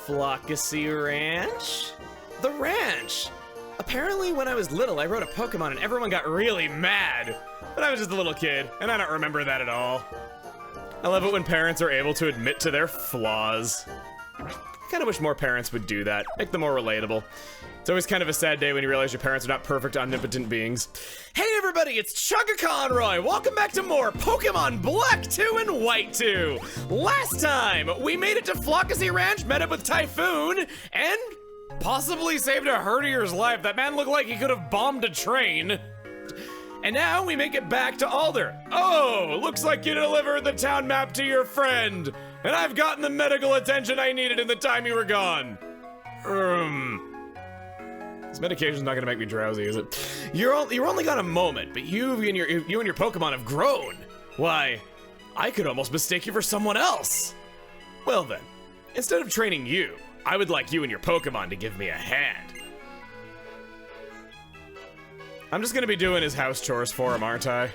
Flockacy Ranch? The ranch! Apparently when I was little, I rode a Pokemon and everyone got really mad. But I was just a little kid, and I don't remember that at all. I love it when parents are able to admit to their flaws. I kind of wish more parents would do that, make them more relatable. It's always kind of a sad day when you realize your parents are not perfect, omnipotent beings. Hey everybody, it's Chugga Conroy! Welcome back to more Pokemon Black 2 and White 2! Last time, we made it to Flockacy Ranch, met up with Typhoon, and possibly saved a Hertier's life. That man looked like he could have bombed a train. And now we make it back to Alder. Oh, looks like you delivered the town map to your friend. And I've gotten the medical attention I needed in the time you were gone. This medication's not gonna make me drowsy, is it? You're only got a moment, but you and your Pokemon have grown. Why, I could almost mistake you for someone else. Well then, instead of training you, I would like you and your Pokemon to give me a hand. I'm just gonna be doing his house chores for him, aren't I?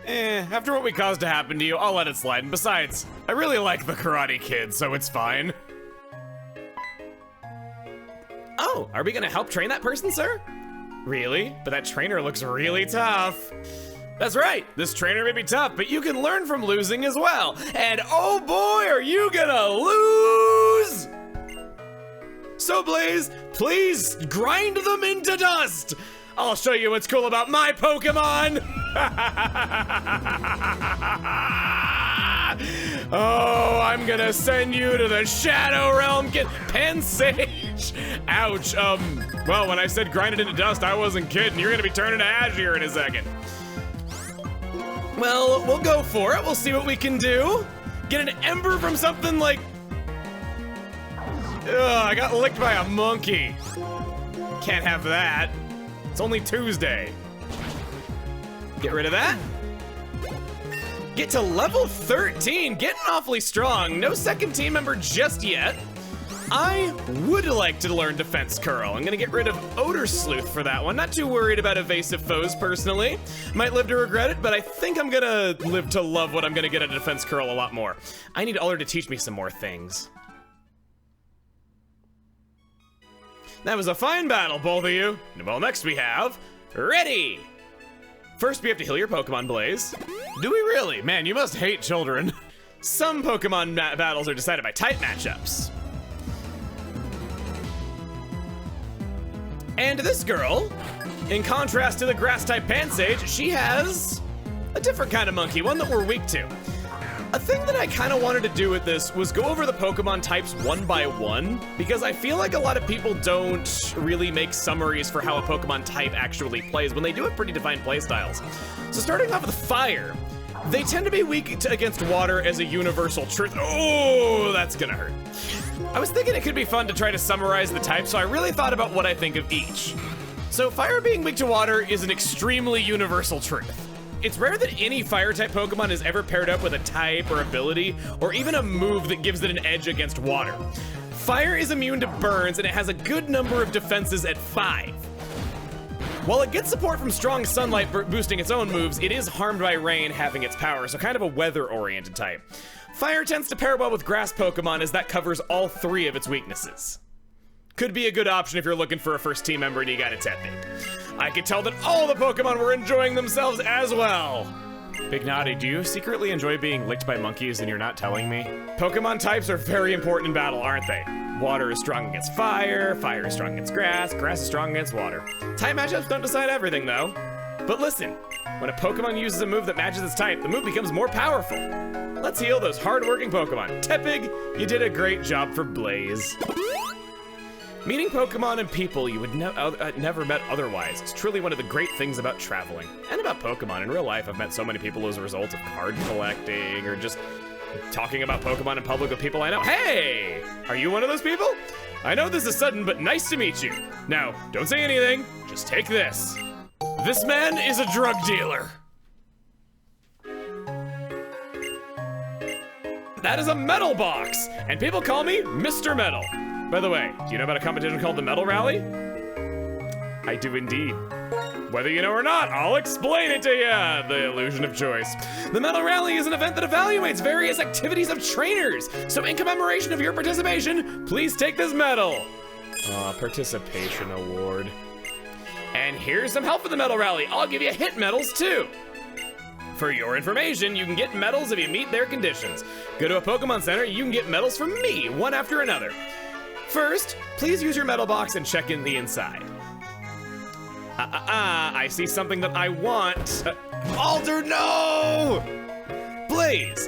After what we caused to happen to you, I'll let it slide. And besides, I really like the Karate Kid, so it's fine. Oh, are we gonna help train that person, sir? Really? But that trainer looks really tough. That's right, this trainer may be tough, but you can learn from losing as well. And oh boy, are you gonna lose! So Blaze, please grind them into dust! I'll show you what's cool about my Pokemon! Oh, I'm gonna send you to the Shadow Realm, get Pansage! Ouch, well, when I said grind it into dust, I wasn't kidding. You're gonna be turning to ash here in a second. Well, we'll go for it. We'll see what we can do. Get an ember from something like... Ugh, I got licked by a monkey. Can't have that. It's only Tuesday. Get rid of that. Get to level 13, getting awfully strong. No second team member just yet. I would like to learn Defense Curl. I'm gonna get rid of Odor Sleuth for that one. Not too worried about evasive foes personally. Might live to regret it, but I think I'm gonna live to love what I'm gonna get at Defense Curl a lot more. I need Alder to teach me some more things. That was a fine battle, both of you. Well, next we have Ready. First, we have to heal your Pokemon, Blaze. Do we really? Man, you must hate children. Some Pokemon battles are decided by type matchups. And this girl, in contrast to the Grass-type Pansage, she has a different kind of monkey, one that we're weak to. A thing that I kind of wanted to do with this was go over the Pokemon types one by one, because I feel like a lot of people don't really make summaries for how a Pokemon type actually plays when they do have pretty defined playstyles. So starting off with Fire, they tend to be weak against water as a universal truth. Oh, that's gonna hurt. I was thinking it could be fun to try to summarize the types, so I really thought about what I think of each. So Fire being weak to water is an extremely universal truth. It's rare that any Fire-type Pokemon is ever paired up with a type or ability, or even a move that gives it an edge against water. Fire is immune to burns, and it has a good number of defenses at 5. While it gets support from strong sunlight boosting its own moves, it is harmed by rain having its power, so kind of a weather-oriented type. Fire tends to pair well with grass Pokemon as that covers all 3 of its weaknesses. Could be a good option if you're looking for a first team member and you got a Tepig. I could tell that all the Pokemon were enjoying themselves as well. Big Naughty, do you secretly enjoy being licked by monkeys and you're not telling me? Pokemon types are very important in battle, aren't they? Water is strong against fire, fire is strong against grass, grass is strong against water. Type matchups don't decide everything though. But listen, when a Pokemon uses a move that matches its type, the move becomes more powerful. Let's heal those hard-working Pokemon. Tepig, you did a great job for Blaze. Meeting Pokemon and people you would never met otherwise is truly one of the great things about traveling. And about Pokemon. In real life, I've met so many people as a result of card collecting or just talking about Pokemon in public with people I know. Hey! Are you one of those people? I know this is sudden, but nice to meet you. Now, don't say anything, just take this. This man is a drug dealer. That is a metal box, and people call me Mr. Metal. By the way, do you know about a competition called the Metal Rally? I do indeed. Whether you know or not, I'll explain it to you. The illusion of choice. The Medal Rally is an event that evaluates various activities of trainers. So in commemoration of your participation, please take this medal. Participation award. And here's some help for the Medal Rally. I'll give you hit medals too. For your information, you can get medals if you meet their conditions. Go to a Pokemon Center, you can get medals from me, one after another. First, please use your medal box and check in the inside. I see something that I want. Alder, no! Blaze!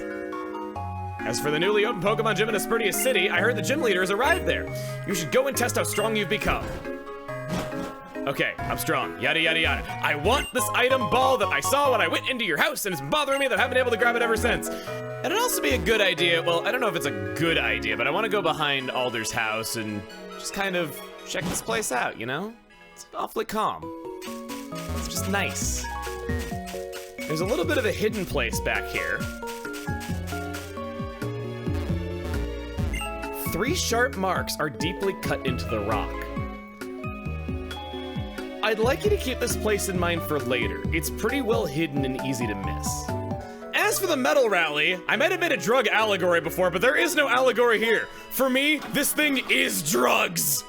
As for the newly opened Pokemon Gym in Aspertia City, I heard the gym leader has arrived there. You should go and test how strong you've become. Okay, I'm strong, yada yada yada. I want this item ball that I saw when I went into your house, and it's bothering me that I haven't been able to grab it ever since. And it'd also be a good idea, well, I don't know if it's a good idea, but I want to go behind Alder's house and just kind of check this place out, you know? It's awfully calm. It's just nice. There's a little bit of a hidden place back here. 3 sharp marks are deeply cut into the rock. I'd like you to keep this place in mind for later. It's pretty well hidden and easy to miss. As for the Medal Rally, I might have made a drug allegory before, but there is no allegory here. For me, this thing is drugs.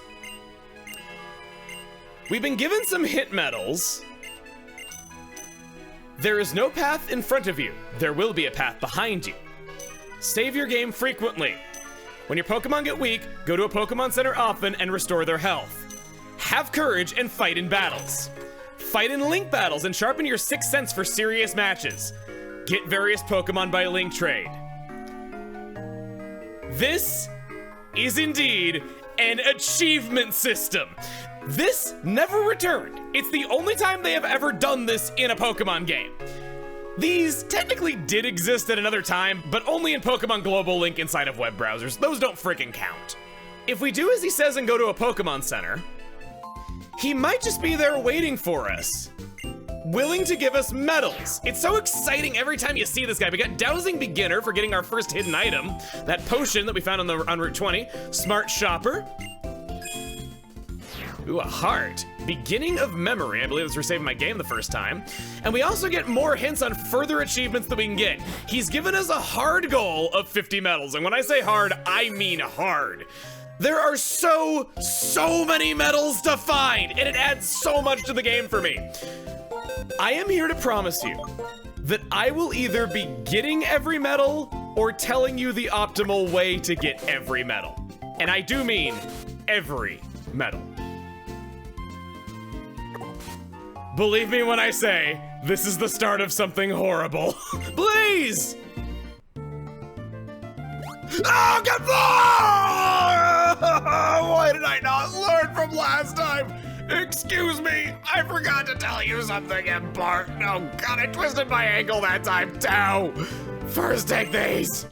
We've been given some hit medals. There is no path in front of you. There will be a path behind you. Save your game frequently. When your Pokemon get weak, go to a Pokemon Center often and restore their health. Have courage and fight in battles. Fight in link battles and sharpen your 6th sense for serious matches. Get various Pokemon by link trade. This is indeed an achievement system. This never returned. It's the only time they have ever done this in a Pokemon game. These technically did exist at another time, but only in Pokemon Global Link inside of web browsers. Those don't freaking count. If we do as he says and go to a Pokemon Center, he might just be there waiting for us, willing to give us medals. It's so exciting every time you see this guy. We got Dowsing Beginner for getting our first hidden item, that potion that we found on Route 20, Smart Shopper. Ooh, a heart. Beginning of Memory. I believe this for saving my game the first time. And we also get more hints on further achievements that we can get. He's given us a hard goal of 50 medals. And when I say hard, I mean hard. There are so many medals to find, and it adds so much to the game for me. I am here to promise you that I will either be getting every medal or telling you the optimal way to get every medal. And I do mean every medal. Believe me when I say, this is the start of something horrible. Blaze! Oh, get Why did I not learn from last time? Excuse me, I forgot to tell you something important. Oh God, I twisted my ankle that time too. First, take these.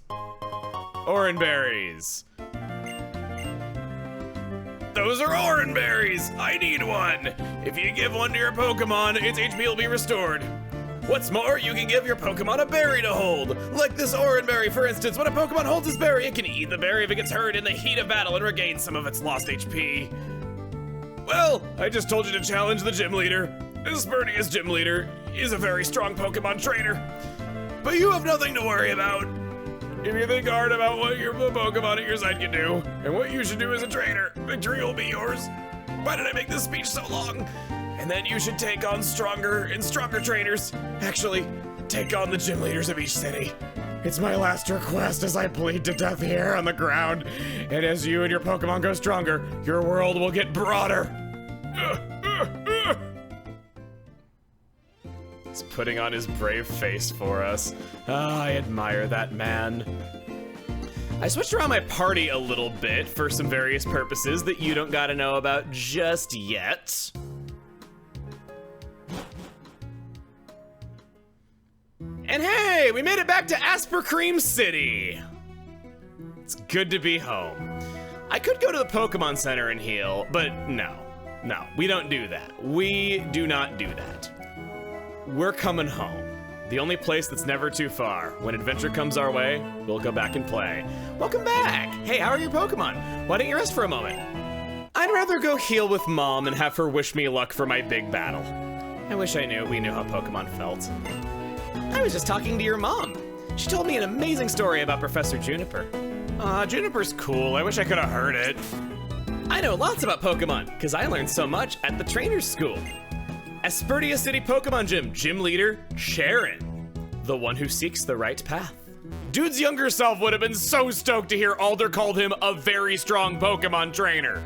Oran berries. Those are Oran berries. I need one. If you give one to your Pokemon, its HP will be restored. What's more, you can give your Pokemon a berry to hold. Like this Oran berry, for instance. When a Pokemon holds this berry, it can eat the berry if it gets hurt in the heat of battle and regain some of its lost HP. Well, I just told you to challenge the gym leader. Aspertia's gym leader is a very strong Pokemon trainer. But you have nothing to worry about. If you think hard about what your Pokemon at your side can do, and what you should do as a trainer, victory will be yours. Why did I make this speech so long? And then you should take on stronger and stronger trainers. Actually, take on the gym leaders of each city. It's my last request as I bleed to death here on the ground. And as you and your Pokemon go stronger, your world will get broader. He's putting on his brave face for us. I admire that man. I switched around my party a little bit for some various purposes that you don't gotta know about just yet. And hey, we made it back to Aspercream City. It's good to be home. I could go to the Pokemon Center and heal, but no, we don't do that. We do not do that. We're coming home. The only place that's never too far. When adventure comes our way, we'll go back and play. Welcome back. Hey, how are your Pokemon? Why don't you rest for a moment? I'd rather go heal with Mom and have her wish me luck for my big battle. I wish we knew how Pokemon felt. I was just talking to your mom. She told me an amazing story about Professor Juniper. Aw, Juniper's cool. I wish I could have heard it. I know lots about Pokemon, because I learned so much at the trainer's school. Aspertia City Pokemon Gym, gym leader, Cheren. The one who seeks the right path. Dude's younger self would have been so stoked to hear Alder called him a very strong Pokemon trainer.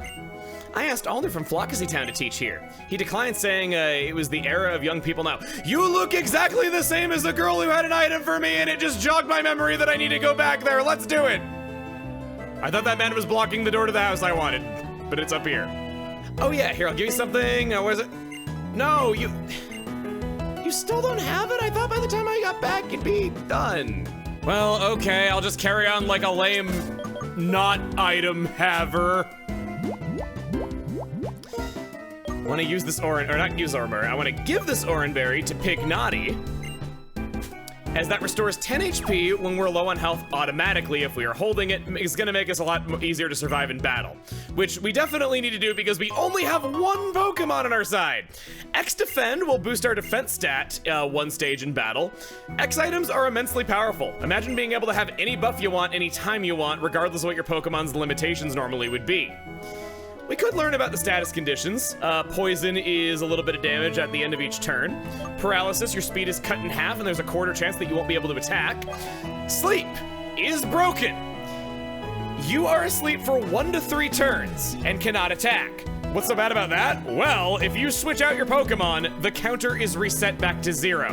I asked Alder from Flockasy Town to teach here. He declined, saying it was the era of young people now. You look exactly the same as the girl who had an item for me, and it just jogged my memory that I need to go back there. Let's do it. I thought that man was blocking the door to the house I wanted, but it's up here. Oh yeah, here, I'll give you something. What is it? No, you still don't have it? I thought by the time I got back, it'd be done. Well, okay, I'll just carry on like a lame not item haver. I want to use this I want to give this Oranberry to Pignati, as that restores 10 HP when we're low on health automatically if we are holding it. It's going to make us a lot easier to survive in battle, which we definitely need to do because we only have one Pokemon on our side. X Defend will boost our defense stat one stage in battle. X items are immensely powerful. Imagine being able to have any buff you want anytime you want, regardless of what your Pokemon's limitations normally would be. We could learn about the status conditions. Poison is a little bit of damage at the end of each turn. Paralysis, your speed is cut in half and there's a quarter chance that you won't be able to attack. Sleep is broken. You are asleep for 1 to 3 turns and cannot attack. What's so bad about that? Well, if you switch out your Pokemon, the counter is reset back to 0.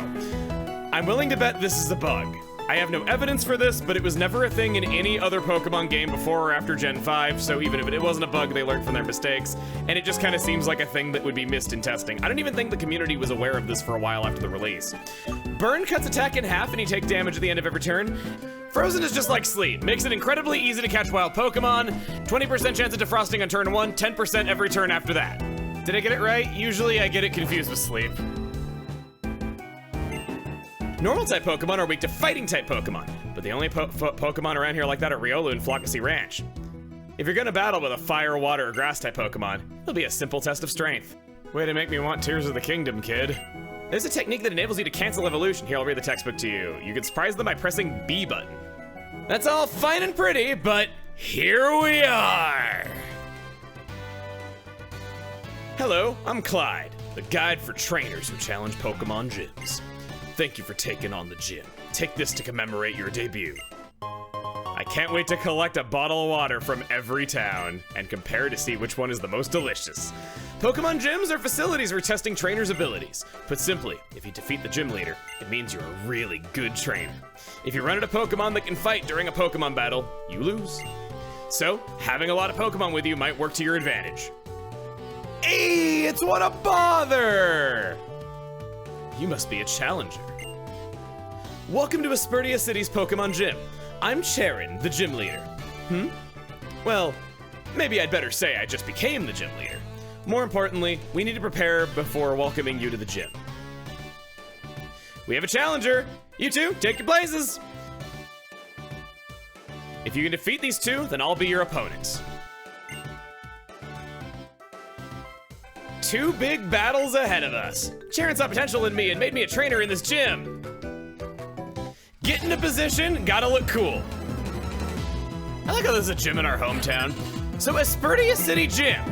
I'm willing to bet this is a bug. I have no evidence for this, but it was never a thing in any other Pokemon game before or after Gen 5, so even if it wasn't a bug, they learned from their mistakes, and it just kind of seems like a thing that would be missed in testing. I don't even think the community was aware of this for a while after the release. Burn cuts attack in half and you take damage at the end of every turn. Frozen is just like Sleep, makes it incredibly easy to catch wild Pokemon, 20% chance of defrosting on turn 1, 10% every turn after that. Did I get it right? Usually I get it confused with Sleep. Normal-type Pokemon are weak to Fighting-type Pokemon, but the only Pokemon around here like that are Riolu and Flockasy Ranch. If you're gonna battle with a Fire, Water, or Grass-type Pokemon, it'll be a simple test of strength. Way to make me want Tears of the Kingdom, kid. There's a technique that enables you to cancel evolution. Here, I'll read the textbook to you. You can surprise them by pressing B button. That's all fine and pretty, but here we are! Hello, I'm Clyde, the guide for trainers who challenge Pokemon gyms. Thank you for taking on the gym. Take this to commemorate your debut. I can't wait to collect a bottle of water from every town and compare to see which one is the most delicious. Pokemon gyms are facilities for testing trainers' abilities. Put simply, if you defeat the gym leader, it means you're a really good trainer. If you run into Pokemon that can fight during a Pokemon battle, you lose. So, having a lot of Pokemon with you might work to your advantage. Hey, it's What a Bother! You must be a challenger. Welcome to Aspertia City's Pokemon Gym. I'm Cheren, the gym leader. Well, maybe I'd better say I just became the gym leader. More importantly, we need to prepare before welcoming you to the gym. We have a challenger. You two, take your places. If you can defeat these two, then I'll be your opponent. 2 big battles ahead of us. Cheren saw potential in me and made me a trainer in this gym. Get into position, gotta look cool. I like how there's a gym in our hometown. So Aspertia City Gym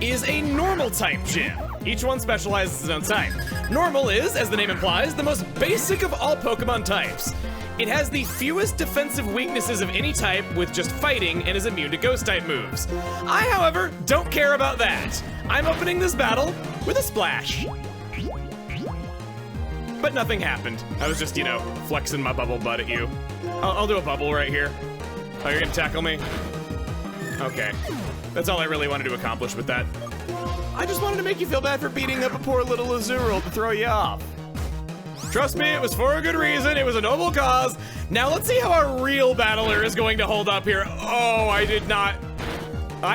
is a normal type gym. Each one specializes in its own type. Normal is, as the name implies, the most basic of all Pokemon types. It has the fewest defensive weaknesses of any type with just fighting and is immune to ghost type moves. I, however, don't care about that. I'm opening this battle with a splash. But nothing happened. I was just, flexing my bubble butt at you. I'll do a bubble right here. Oh, you're gonna tackle me? Okay. That's all I really wanted to accomplish with that. I just wanted to make you feel bad for beating up a poor little Azurill to throw you off. Trust me, it was for a good reason. It was a noble cause. Now let's see how a real battler is going to hold up here. Oh, I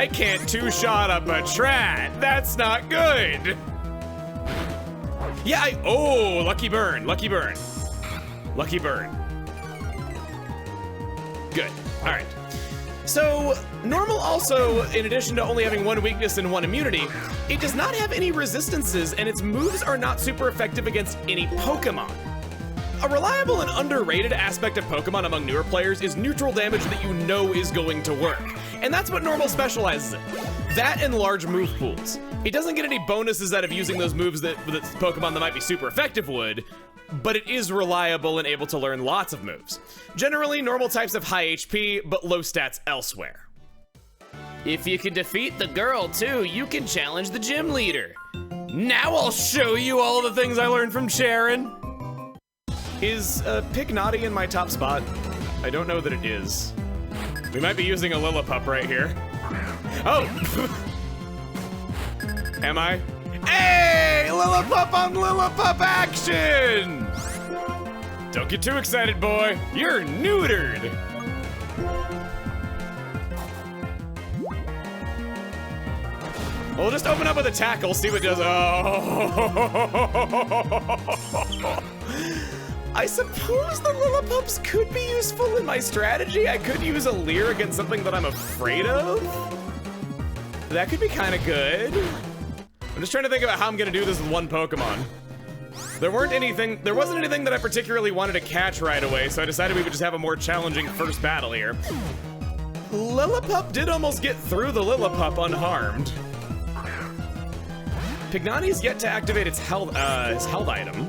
can't two-shot a Batrat. That's not good. Yeah, lucky burn, lucky burn. Lucky burn. Good, all right. So, normal also, in addition to only having one weakness and one immunity, it does not have any resistances, and its moves are not super effective against any Pokémon. A reliable and underrated aspect of Pokémon among newer players is neutral damage that you know is going to work. And that's what normal specializes in. That and large move pools. It doesn't get any bonuses out of using those moves that Pokemon that might be super effective would, but it is reliable and able to learn lots of moves. Generally, normal types have high HP, but low stats elsewhere. If you can defeat the girl too, you can challenge the gym leader. Now I'll show you all the things I learned from Cheren. Is Pignati in my top spot? I don't know that it is. We might be using a Lillipup right here. Oh! Am I? Hey! Lillipup on Lillipup action! Don't get too excited, boy. You're neutered. We'll just open up with a tackle, see what it does. Oh! I suppose the Lillipups could be useful in my strategy. I could use a Leer against something that I'm afraid of. That could be kind of good. I'm just trying to think about how I'm gonna do this with one Pokemon. There wasn't anything that I particularly wanted to catch right away, so I decided we would just have a more challenging first battle here. Lillipup did almost get through the Lillipup unharmed. Pignati's yet to activate its held item.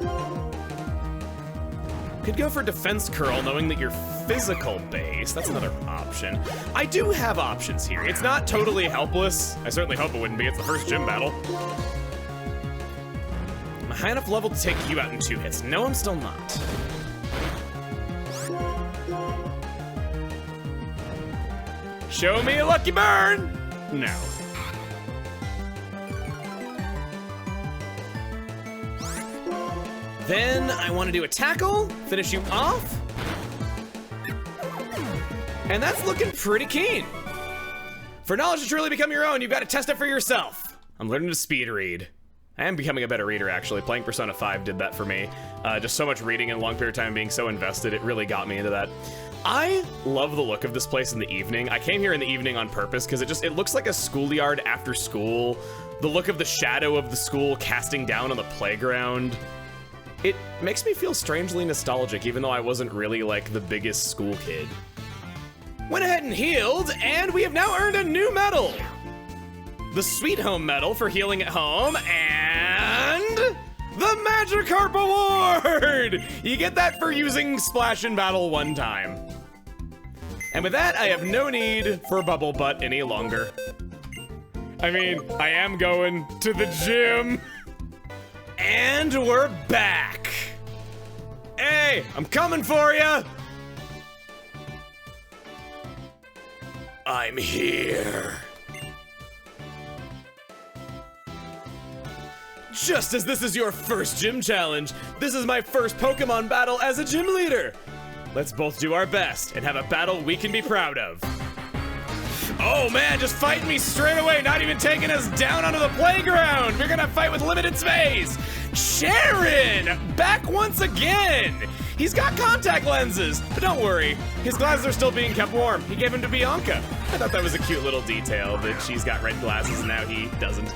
Could go for Defense Curl, knowing that you're physical base. That's another option. I do have options here. It's not totally helpless. I certainly hope it wouldn't be. It's the first gym battle. I'm a high enough level to take you out in 2 hits. No, I'm still not. Show me a lucky burn! No. Then I want to do a tackle, finish you off. And that's looking pretty keen. For knowledge to truly become your own, you've got to test it for yourself. I'm learning to speed read. I am becoming a better reader, actually. Playing Persona 5 did that for me. Just so much reading in a long period of time, being so invested, it really got me into that. I love the look of this place in the evening. I came here in the evening on purpose because it looks like a schoolyard after school. The look of the shadow of the school casting down on the playground. It makes me feel strangely nostalgic, even though I wasn't really like the biggest school kid. Went ahead and healed, and we have now earned a new medal. The Sweet Home Medal for healing at home, and the Magikarp Award! You get that for using Splash in battle 1 time. And with that, I have no need for Bubble Butt any longer. I mean, I am going to the gym. And we're back. Hey, I'm coming for you. I'm here. Just as this is your first gym challenge, this is my first Pokemon battle as a gym leader. Let's both do our best and have a battle we can be proud of. Oh man, just fighting me straight away, not even taking us down onto the playground. We're gonna fight with limited space. Cheren, back once again. He's got contact lenses, but don't worry, his glasses are still being kept warm. He gave them to Bianca. I thought that was a cute little detail that she's got red glasses and now he doesn't.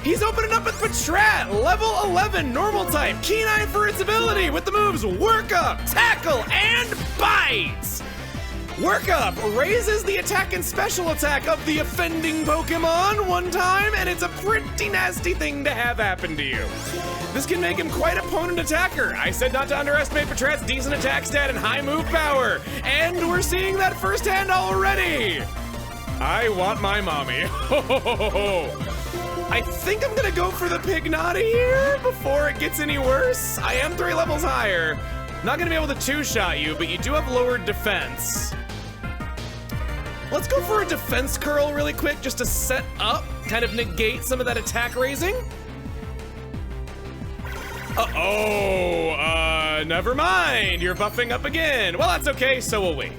He's opening up with Patrat, level 11, normal type, keen eye for its ability with the moves Work Up, Tackle, and Bite. Work Up raises the attack and special attack of the offending Pokemon 1 time, and it's a pretty nasty thing to have happen to you. This can make him quite a potent attacker. I said not to underestimate Patrat's decent attack stat and high move power, and we're seeing that firsthand already. I want my mommy. I think I'm gonna go for the Pignati here before it gets any worse. I am 3 levels higher. Not gonna be able to 2-shot you, but you do have lowered defense. Let's go for a defense curl really quick just to set up, kind of negate some of that attack raising. Never mind, you're buffing up again. Well, that's okay, so will we.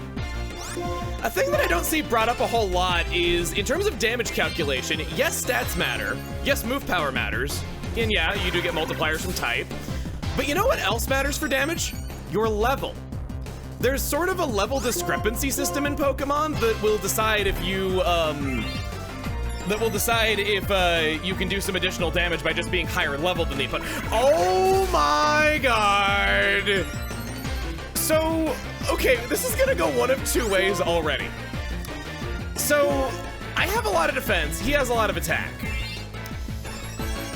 A thing that I don't see brought up a whole lot is, in terms of damage calculation, yes, stats matter, yes, move power matters, and yeah, you do get multipliers from type, but you know what else matters for damage? Your level. There's sort of a level discrepancy system in Pokemon that will decide if you, you can do some additional damage by just being higher level than the opponent. Oh my god! So, okay, this is gonna go one of two ways already. So, I have a lot of defense, he has a lot of attack.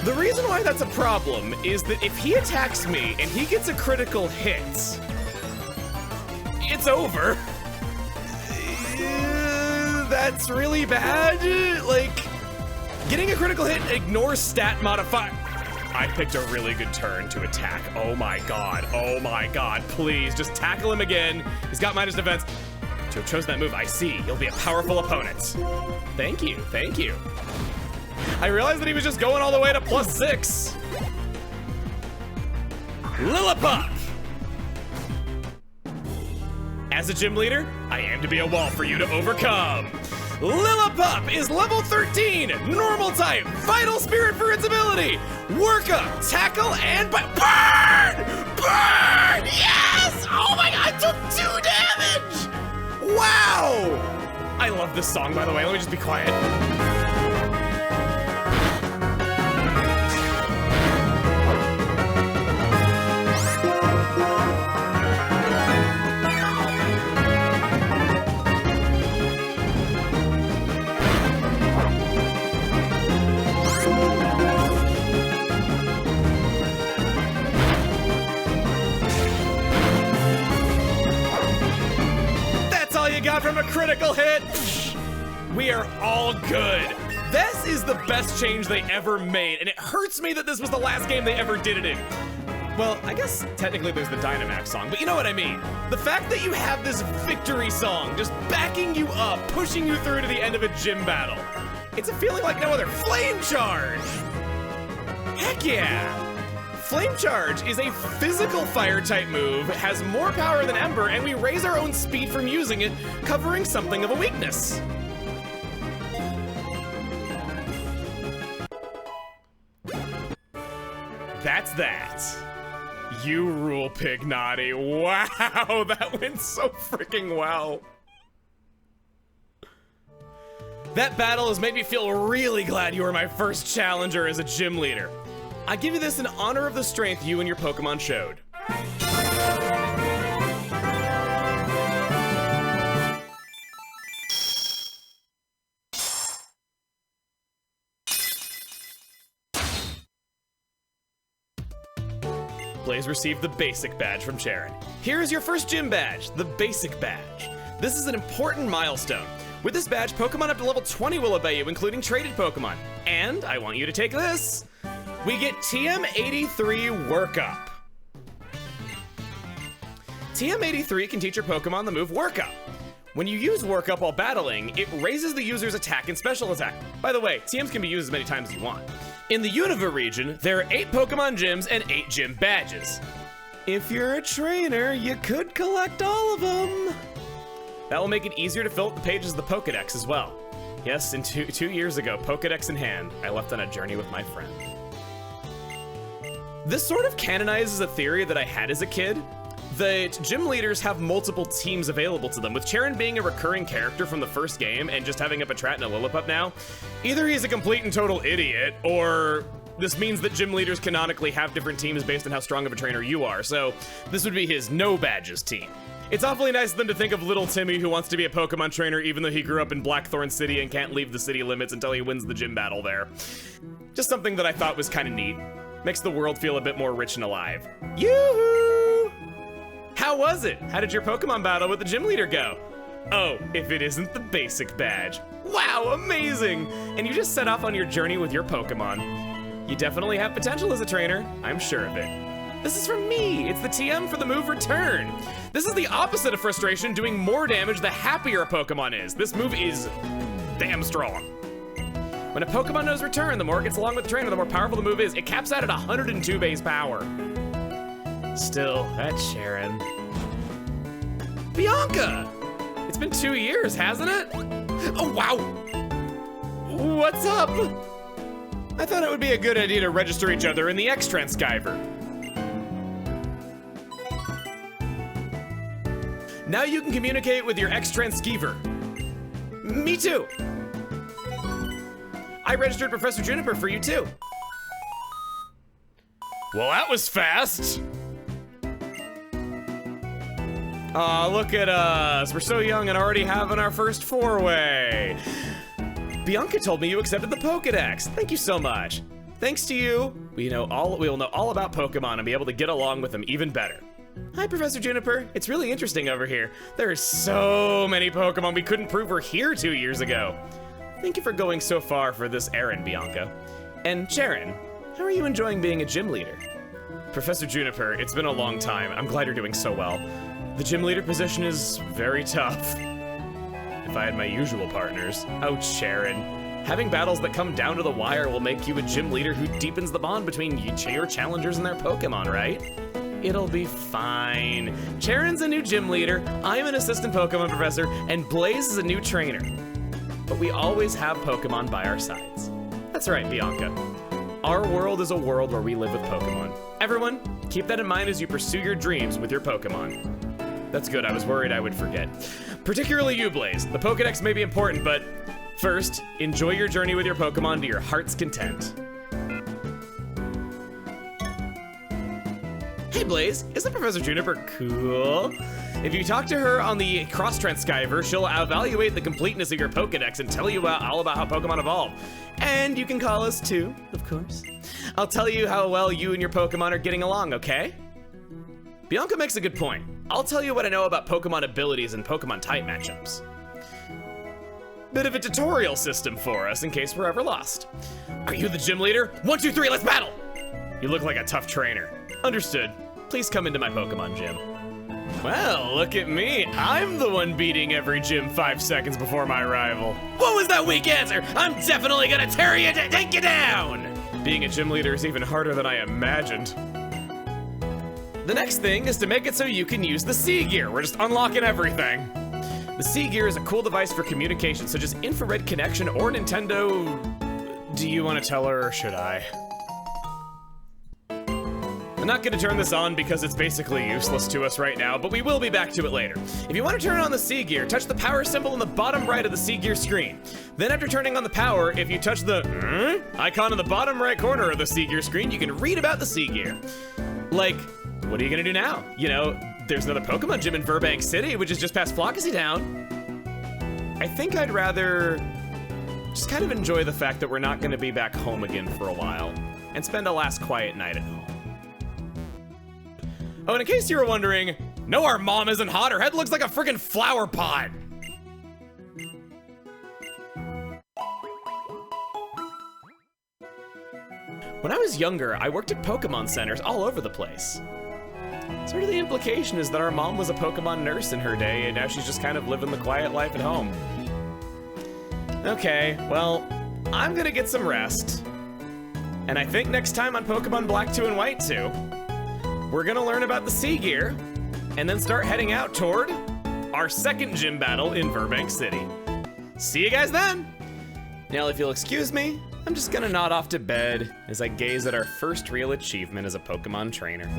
The reason why that's a problem is that if he attacks me and he gets a critical hit, it's over. That's really bad. Like, getting a critical hit ignores stat modifier. I picked a really good turn to attack. Oh my god, please, just tackle him again. He's got minus defense. To have chosen that move, I see. You'll be a powerful opponent. Thank you, thank you. I realized that he was just going all the way to +6. Lillipup! As a gym leader, I aim to be a wall for you to overcome. Lillipup is level 13, normal type, vital spirit for its ability. Work up, tackle, and burn! Burn! Yes! Oh my god, I took 2 damage! Wow! I love this song, by the way. Let me just be quiet. Got from a critical hit. We are all good. This is the best change they ever made, and it hurts me that this was the last game they ever did it in. Well, I guess technically there's the Dynamax song, but you know what I mean. The fact that you have this victory song just backing you up, pushing you through to the end of a gym battle. It's a feeling like no other. Flame Charge! Heck yeah! Flame Charge is a physical fire type move, has more power than Ember, and we raise our own speed from using it, covering something of a weakness. That's that. You rule, Pignati. Wow, that went so freaking well. That battle has made me feel really glad you were my first challenger as a gym leader. I give you this in honor of the strength you and your Pokemon showed. Blaze received the Basic Badge from Cheren. Here is your first gym badge, the Basic Badge. This is an important milestone. With this badge, Pokemon up to level 20 will obey you, including traded Pokemon. And I want you to take this. We get TM83 Workup. TM83 can teach your Pokemon the move Workup. When you use Workup while battling, it raises the user's attack and special attack. By the way, TMs can be used as many times as you want. In the Unova region, there are 8 Pokemon gyms and 8 gym badges. If you're a trainer, you could collect all of them. That will make it easier to fill out the pages of the Pokedex as well. Yes, and two years ago, Pokedex in hand, I left on a journey with my friend. This sort of canonizes a theory that I had as a kid, that gym leaders have multiple teams available to them. With Cheren being a recurring character from the first game and just having a Patrat and a Lillipup now, either he's a complete and total idiot, or this means that gym leaders canonically have different teams based on how strong of a trainer you are, so this would be his no badges team. It's awfully nice of them to think of little Timmy who wants to be a Pokemon trainer even though he grew up in Blackthorn City and can't leave the city limits until he wins the gym battle there. Just something that I thought was kind of neat. Makes the world feel a bit more rich and alive. Yoo-hoo! How was it? How did your Pokemon battle with the gym leader go? Oh, if it isn't the Basic Badge. Wow, amazing! And you just set off on your journey with your Pokemon. You definitely have potential as a trainer, I'm sure of it. This is from me, it's the TM for the move Return. This is the opposite of frustration, doing more damage the happier a Pokemon is. This move is damn strong. When a Pokemon knows Return, the more it gets along with the trainer, the more powerful the move is. It caps out at 102 base power. Still, that's Cheren. Bianca! It's been 2 years, hasn't it? Oh, wow! What's up? I thought it would be a good idea to register each other in the Xtransceiver. Now you can communicate with your Xtransceiver. Me too. I registered Professor Juniper for you too. Well, that was fast. Aw, look at us. We're so young and already having our first four-way. Bianca told me you accepted the Pokédex. Thank you so much. Thanks to you, we'll know all about Pokemon and be able to get along with them even better. Hi, Professor Juniper. It's really interesting over here. There are so many Pokemon we couldn't prove were here 2 years ago. Thank you for going so far for this errand, Bianca. And Cheren, how are you enjoying being a gym leader? Professor Juniper, it's been a long time. I'm glad you're doing so well. The gym leader position is very tough. If I had my usual partners. Oh, Cheren. Having battles that come down to the wire will make you a gym leader who deepens the bond between your challengers and their Pokemon, right? It'll be fine. Cheren's a new gym leader, I'm an assistant Pokemon professor, and Blaze is a new trainer. But we always have Pokemon by our sides. That's right, Bianca. Our world is a world where we live with Pokemon. Everyone, keep that in mind as you pursue your dreams with your Pokemon. That's good, I was worried I would forget. Particularly you, Blaze. The Pokédex may be important, but first, enjoy your journey with your Pokemon to your heart's content. Hey Blaze, isn't Professor Juniper cool? If you talk to her on the Xtransceiver, she'll evaluate the completeness of your Pokédex and tell you all about how Pokemon evolve. And you can call us too, of course. I'll tell you how well you and your Pokemon are getting along, okay? Bianca makes a good point. I'll tell you what I know about Pokemon abilities and Pokemon type matchups. Bit of a tutorial system for us in case we're ever lost. Are you the gym leader? 1, 2, 3, let's battle! You look like a tough trainer. Understood. Please come into my Pokemon gym. Well, look at me. I'm the one beating every gym 5 seconds before my arrival. What was that weak answer? I'm definitely gonna take you down! Being a gym leader is even harder than I imagined. The next thing is to make it so you can use the C-Gear. We're just unlocking everything. The C-Gear is a cool device for communication, such as infrared connection or Nintendo... Do you want to tell her, or should I? I'm not gonna turn this on because it's basically useless to us right now, but we will be back to it later. If you want to turn on the C-Gear, touch the power symbol in the bottom right of the C-Gear screen. Then after turning on the power, if you touch the icon in the bottom right corner of the C-Gear screen, you can read about the C-Gear. Like, what are you gonna do now? You know, there's another Pokemon gym in Burbank City, which is just past Flockacy Town. I think I'd rather just kind of enjoy the fact that we're not gonna be back home again for a while and spend a last quiet night at home. Oh, and in case you were wondering, no, our mom isn't hot. Her head looks like a friggin' flower pot. When I was younger, I worked at Pokemon centers all over the place. Sort of the implication is that our mom was a Pokemon nurse in her day, and now she's just kind of living the quiet life at home. Okay, well, I'm gonna get some rest. And I think next time on Pokemon Black 2 and White 2, we're gonna learn about the C-Gear, and then start heading out toward our second gym battle in Burbank City. See you guys then! Now, if you'll excuse me, I'm just gonna nod off to bed as I gaze at our first real achievement as a Pokemon trainer.